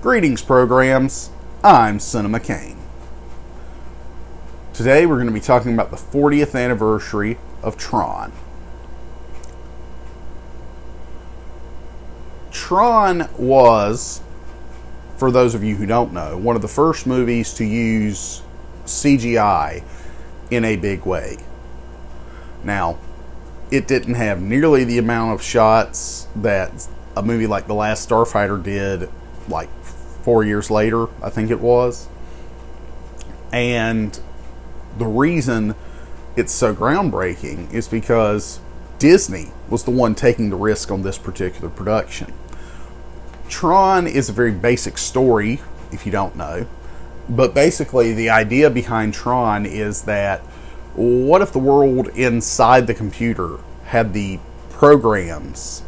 Greetings, programs. I'm Cinema Kane. Today we're going to be talking about the 40th anniversary of Tron. Tron was, for those of you who don't know, one of the first movies to use CGI in a big way. Now, it didn't have nearly the amount of shots that a movie like The Last Starfighter did, like 4 years later, I think it was. And the reason it's so groundbreaking is because Disney was the one taking the risk on this particular production. Tron is a very basic story, if you don't know. But basically, the idea behind Tron is that what if the world inside the computer had the programs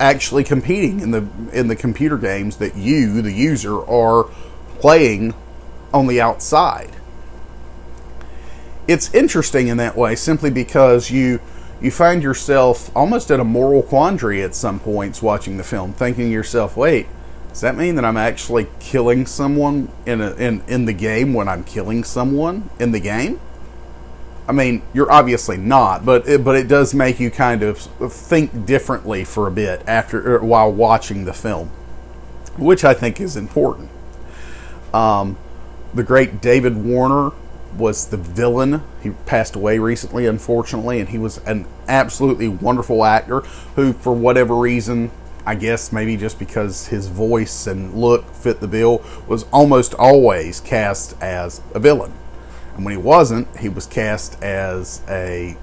actually competing in the computer games that you, the user, are playing on the outside? It's interesting in that way simply because you find yourself almost at a moral quandary at some points watching the film, thinking to yourself, wait, does that mean that I'm actually killing someone in the game when I'm killing someone in the game? I mean, you're obviously not, but it does make you kind of think differently for a bit while watching the film, which I think is important. The great David Warner was the villain. He passed away recently, unfortunately, and he was an absolutely wonderful actor who, for whatever reason, I guess maybe just because his voice and look fit the bill, was almost always cast as a villain. And when he wasn't, he was cast as a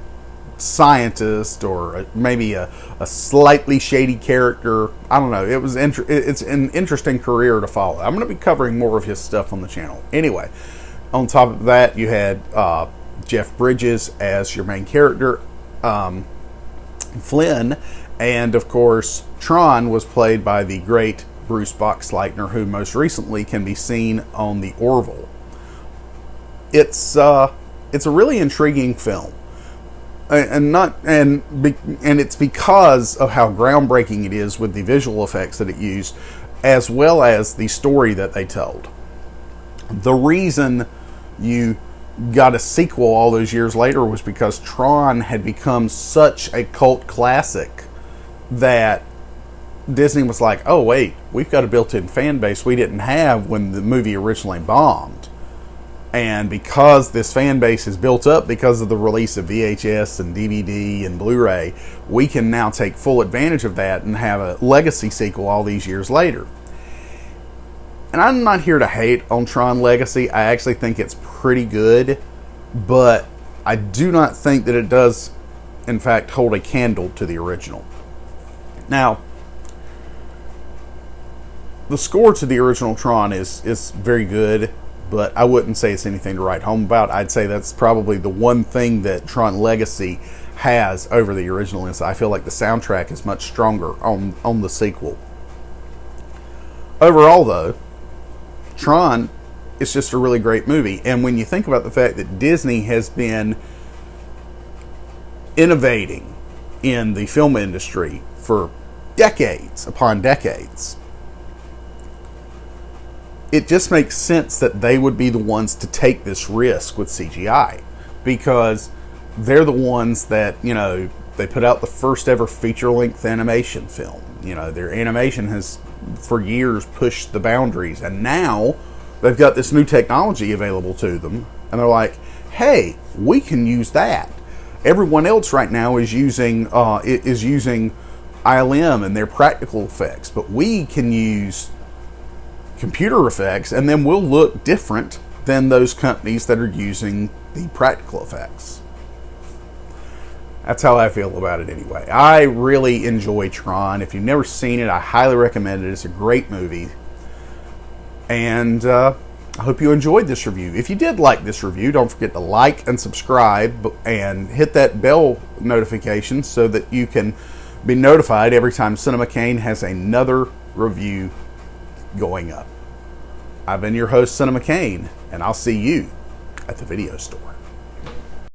scientist or maybe a slightly shady character. I don't know. It's an interesting career to follow. I'm going to be covering more of his stuff on the channel. Anyway, on top of that, you had Jeff Bridges as your main character, Flynn, and of course, Tron was played by the great Bruce Boxleitner, who most recently can be seen on the Orville. It's a really intriguing film, and it's because of how groundbreaking it is with the visual effects that it used, as well as the story that they told. The reason you got a sequel all those years later was because Tron had become such a cult classic that Disney was like, oh wait, we've got a built-in fan base we didn't have when the movie originally bombed. And because this fan base is built up because of the release of VHS and DVD and Blu-ray, we can now take full advantage of that and have a legacy sequel all these years later. And I'm not here to hate on Tron Legacy. I actually think it's pretty good, but I do not think that it does, in fact, hold a candle to the original. Now, the score to the original Tron is very good, but I wouldn't say it's anything to write home about. I'd say that's probably the one thing that Tron Legacy has over the original is I feel like the soundtrack is much stronger on the sequel. Overall, though, Tron is just a really great movie. And when you think about the fact that Disney has been innovating in the film industry for decades upon decades, it just makes sense that they would be the ones to take this risk with CGI, because they're the ones that, they put out the first ever feature-length animation film. Their animation has for years pushed the boundaries, and now they've got this new technology available to them, and they're like, hey, we can use that. Everyone else right now is using ILM and their practical effects, but we can use computer effects, and then we'll look different than those companies that are using the practical effects. That's how I feel about it anyway. I really enjoy Tron. If you've never seen it, I highly recommend it. It's a great movie. And I hope you enjoyed this review. If you did like this review, don't forget to like and subscribe and hit that bell notification so that you can be notified every time Cinema Kane has another review going up. I've been your host, Cinema Kane, and I'll see you at the video store.